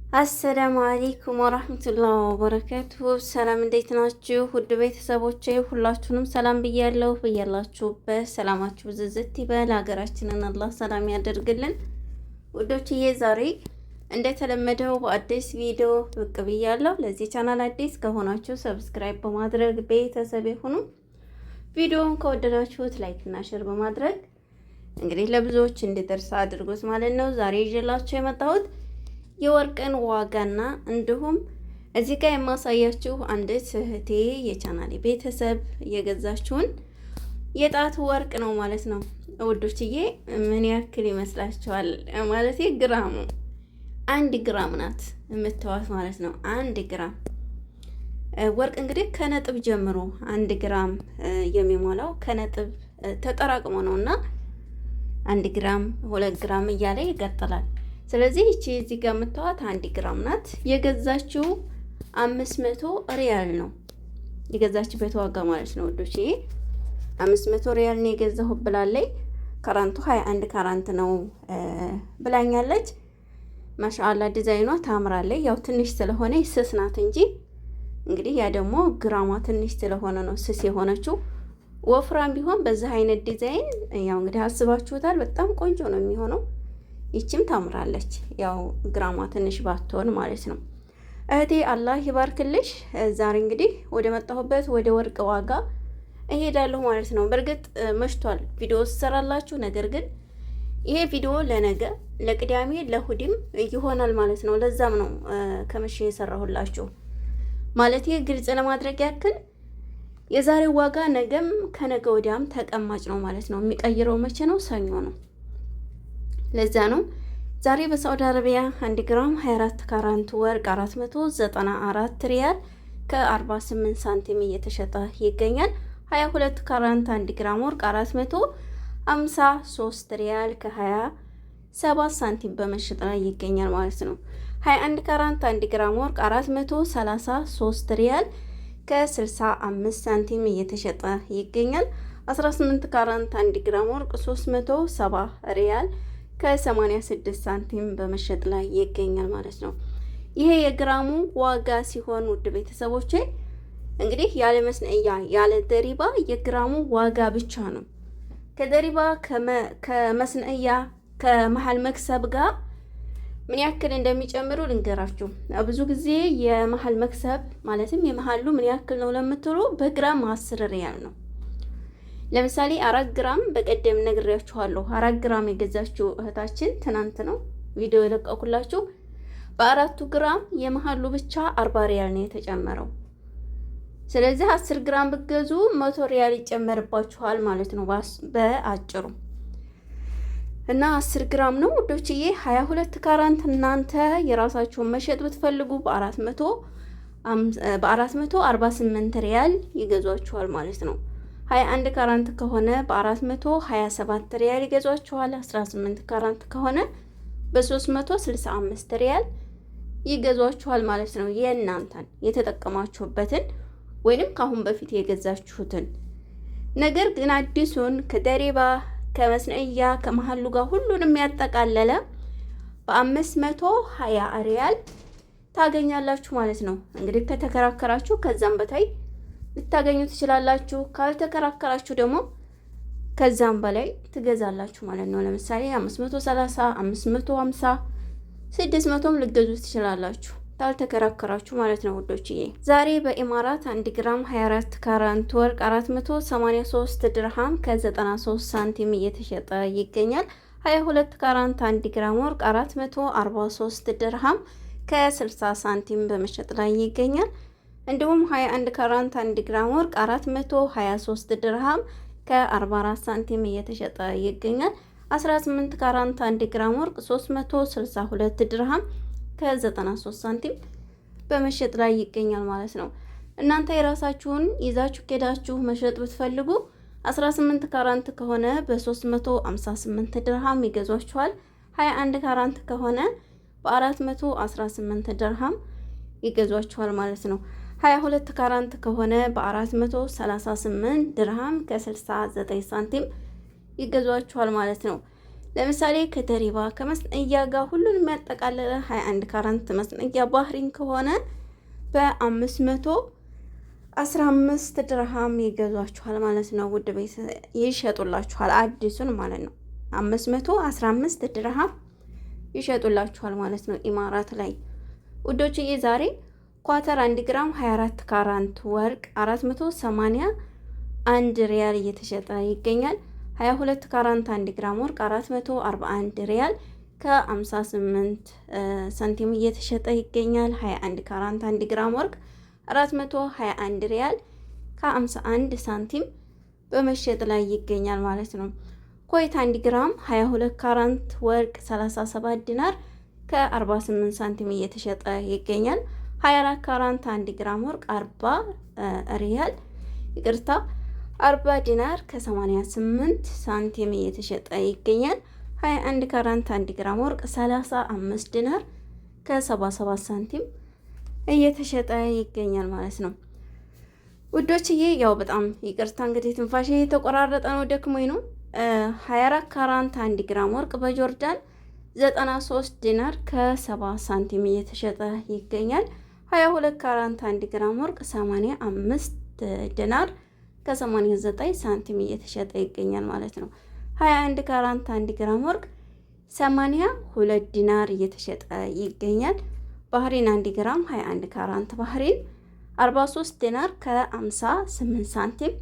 አሰላሙ አለይኩም ወራህመቱላሂ ወበረካቱሁ። ሰላም እንዴት ናችሁ? ውድ ቤተሰቦቼ ሁላችሁንም ሰላም ብያለሁ። ብያላችሁበት ሰላማችሁ ዝዝት ይበል። ሀገራችንን አላህ ሰላም ያደርግልን። ውዶችዬ ዛሬ እንደተለመደው በአዲስ ቪዲዮ ብቅ ብያለሁ። ለዚህ ቻናል አዲስ ከሆናችሁ ሰብስክራይብ በማድረግ ቤተሰብ ይሁኑ። ቪዲዮውን ከወደዳችሁት ላይክ እና ሼር በማድረግ እንግዲህ ለብዙዎች እንዲደርስ አድርጉት ማለት ነው። ዛሬ ይዤላችሁ የመጣሁት የወርቅን ዋጋና እንዲሁም እዚህ ጋር የማሳያችሁ አንዲት እህቴ የቻናሌ ቤተሰብ የገዛችውን የጣት ወርቅ ነው ማለት ነው። ውዶችዬ ምን ያክል ይመስላችኋል? ማለት ግራሙ 1 ግራም ናት የምትዋት ማለት ነው። 1 ግራም ወርቅ እንግዲህ ከነጥብ ጀምሮ 1 ግራም የሚሞላው ከነጥብ ተጠራቅሞ ነውና 1 ግራም 2 ግራም እያለ ይቀጥላል። ስለዚህ እቺ እዚህ ጋር የምታዋት 1 ግራም ናት። የገዛችው 500 ሪያል ነው የገዛችበት ዋጋ ማለት ነው ወዶች። 500 ሪያል ነው የገዛሁ ብላለች። ካራንቱ 21 ካራንት ነው ብላኛለች። ማሻአላ ዲዛይኗ ታምራለች። ያው ትንሽ ስለሆነ ስስ ናት እንጂ እንግዲህ ያ ደግሞ ግራሟ ትንሽ ስለሆነ ነው ስስ የሆነችው። ወፍራም ቢሆን በዚህ አይነት ዲዛይን ያው እንግዲህ አስባችሁታል፣ በጣም ቆንጆ ነው የሚሆነው። ይችም ታምራለች። ያው ግራሟ ትንሽ ባትሆን ማለት ነው። እህቴ አላህ ይባርክልሽ። ዛሬ እንግዲህ ወደ መጣሁበት ወደ ወርቅ ዋጋ እሄዳለሁ ማለት ነው። በእርግጥ መሽቷል ቪዲዮ ስሰራላችሁ፣ ነገር ግን ይሄ ቪዲዮ ለነገ ለቅዳሜ ለእሁድም ይሆናል ማለት ነው። ለዛም ነው ከመሸ የሰራሁላችሁ ማለት ግልጽ ለማድረግ ያክል የዛሬው ዋጋ ነገም ከነገ ወዲያም ተቀማጭ ነው ማለት ነው። የሚቀይረው መቼ ነው? ሰኞ ነው። ለዛ ነው ዛሬ በሳዑዲ አረቢያ 1 ግራም 24 ካራንት ወርቅ 494 ሪያል ከ48 ሳንቲም እየተሸጠ ይገኛል። 22 ካራንት 1 ግራም ወርቅ 453 ሪያል ከ27 ሳንቲም በመሸጥ ላይ ይገኛል ማለት ነው። 21 ካራንት 1 ግራም ወርቅ 433 ሪያል ከ65 ሳንቲም እየተሸጠ ይገኛል። 18 ካራንት 1 ግራም ወርቅ 370 ሪያል ከ86 ሳንቲም በመሸጥ ላይ ይገኛል ማለት ነው። ይሄ የግራሙ ዋጋ ሲሆን ውድ ቤተሰቦቼ እንግዲህ ያለ መስነያ ያለ ደሪባ የግራሙ ዋጋ ብቻ ነው። ከደሪባ ከመስነያ ከመሃል መክሰብ ጋር ምን ያክል እንደሚጨምሩ ልንገራችሁ። ብዙ ጊዜ የመሃል መክሰብ ማለትም የመሃሉ ምን ያክል ነው ለምትሉ በግራም 10 ሪያል ነው። ለምሳሌ 4 ግራም በቀደም ነግሬያችኋለሁ። 4 ግራም የገዛችው እህታችን ትናንት ነው ቪዲዮ የለቀኩላችሁ። በ4 ግራም የመሃሉ ብቻ 40 ሪያል ነው የተጨመረው። ስለዚህ 10 ግራም ብትገዙ 100 ሪያል ይጨመርባችኋል ማለት ነው በአጭሩ። እና 10 ግራም ነው ውዶችዬ። 22 ካራንት እናንተ የራሳችሁን መሸጥ ብትፈልጉ በ448 ሪያል ይገዟችኋል ማለት ነው። 21 ካራንት ከሆነ በ427 ሪያል ይገዟችኋል። 18 ካራንት ከሆነ በ365 ሪያል ይገዟችኋል ማለት ነው። የእናንተን የተጠቀማችሁበትን ወይንም ካሁን በፊት የገዛችሁትን ነገር ግን አዲሱን ከደሪባ ከመስነያ ከመሃሉ ጋር ሁሉንም ያጠቃለለ በ520 ሪያል ታገኛላችሁ ማለት ነው። እንግዲህ ከተከራከራችሁ ከዛም በታይ ልታገኙ ትችላላችሁ። ካልተከራከራችሁ ደግሞ ከዛም በላይ ትገዛላችሁ ማለት ነው። ለምሳሌ 530፣ 550፣ 600ም ልገዙ ትችላላችሁ ካልተከራከራችሁ ማለት ነው ውዶችዬ። ዛሬ በኢማራት 1 ግራም 24 ካራንት ወርቅ 483 ድርሃም ከ93 ሳንቲም እየተሸጠ ይገኛል። 22 ካራንት 1 ግራም ወርቅ 443 ድርሃም ከ60 ሳንቲም በመሸጥ ላይ ይገኛል። እንዲሁም 21 ካራንት 1 ግራም ወርቅ 423 ድርሃም ከ44 ሳንቲም እየተሸጠ ይገኛል። 18 ካራንት 1 ግራም ወርቅ 362 ድርሃም ከ93 ሳንቲም በመሸጥ ላይ ይገኛል ማለት ነው። እናንተ የራሳችሁን ይዛችሁ ሄዳችሁ መሸጥ ብትፈልጉ 18 ካራንት ከሆነ በ358 ድርሃም ይገዟችኋል። 21 ካራንት ከሆነ በ418 ድርሃም ይገዟችኋል ማለት ነው። 22 ካራንት ከሆነ በ438 ድርሃም ከ69 ሳንቲም ይገዟችኋል ማለት ነው። ለምሳሌ ከደሪባ ከመስነያ ጋር ሁሉንም ያጠቃለለ 21 ካራንት መስነያ ባህሪን ከሆነ በ515 ድርሃም ይገዟችኋል ማለት ነው። ውድ ቤት ይሸጡላችኋል፣ አዲሱን ማለት ነው። 515 ድርሃም ይሸጡላችኋል ማለት ነው ኢማራት ላይ ውዶችዬ። ዛሬ ኳተር 1 ግራም 24 ካራንት ወርቅ 481 ሪያል እየተሸጠ ይገኛል። 22 ካራንት 1 ግራም ወርቅ 441 ሪያል ከ58 ሳንቲም እየተሸጠ ይገኛል። 21 ካራንት 1 ግራም ወርቅ 421 ሪያል ከ51 ሳንቲም በመሸጥ ላይ ይገኛል ማለት ነው። ኮይት 1 ግራም 22 ካራንት ወርቅ 37 ዲናር ከ48 ሳንቲም እየተሸጠ ይገኛል። 24 ካራንት 1 ግራም ወርቅ 40 ሪያል 40 ዲናር ከ88 ሳንቲም እየተሸጠ ይገኛል። 21 ካራንት 1 ግራም ወርቅ 35 ዲናር ከ77 ሳንቲም እየተሸጠ ይገኛል ማለት ነው። ውዶችዬ ያው በጣም ይቅርታ እንግዲህ ትንፋሽ የተቆራረጠ ነው፣ ደክሞኝ ነው። 24 ካራንት 1 ግራም ወርቅ በጆርዳን 93 ዲናር ከ70 ሳንቲም እየተሸጠ ይገኛል። 22 ካራንት 1 ግራም ወርቅ 85 ዲናር ከ89 ሳንቲም እየተሸጠ ይገኛል ማለት ነው። 21 ካራንት 1 ግራም ወርቅ 82 ዲናር እየተሸጠ ይገኛል። ባህሪን 1 ግራም 21 ካራንት ባህሪን 43 ዲናር ከ58 ሳንቲም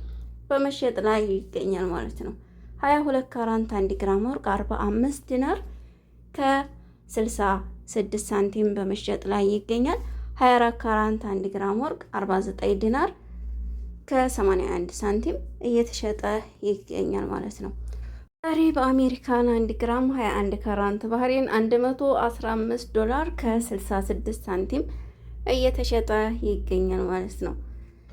በመሸጥ ላይ ይገኛል ማለት ነው። 22 ካራንት 1 ግራም ወርቅ 45 ዲናር ከ66 ሳንቲም በመሸጥ ላይ ይገኛል። 24 ካራንት 1 ግራም ወርቅ 49 ዲናር ከ81 ሳንቲም እየተሸጠ ይገኛል ማለት ነው። ዛሬ በአሜሪካን 1 ግራም 21 ካራንት ባህሪን 115 ዶላር ከ66 ሳንቲም እየተሸጠ ይገኛል ማለት ነው።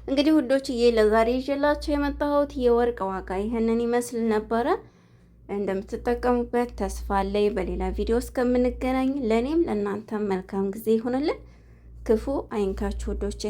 እንግዲህ ውዶችዬ ለዛሬ ይዤላችሁ የመጣሁት የወርቅ ዋጋ ይህንን ይመስል ነበረ። እንደምትጠቀሙበት ተስፋ አለኝ። በሌላ ቪዲዮ እስከምንገናኝ ለእኔም ለእናንተም መልካም ጊዜ ይሁንልን። ክፉ አይንካችሁ ውዶቼ።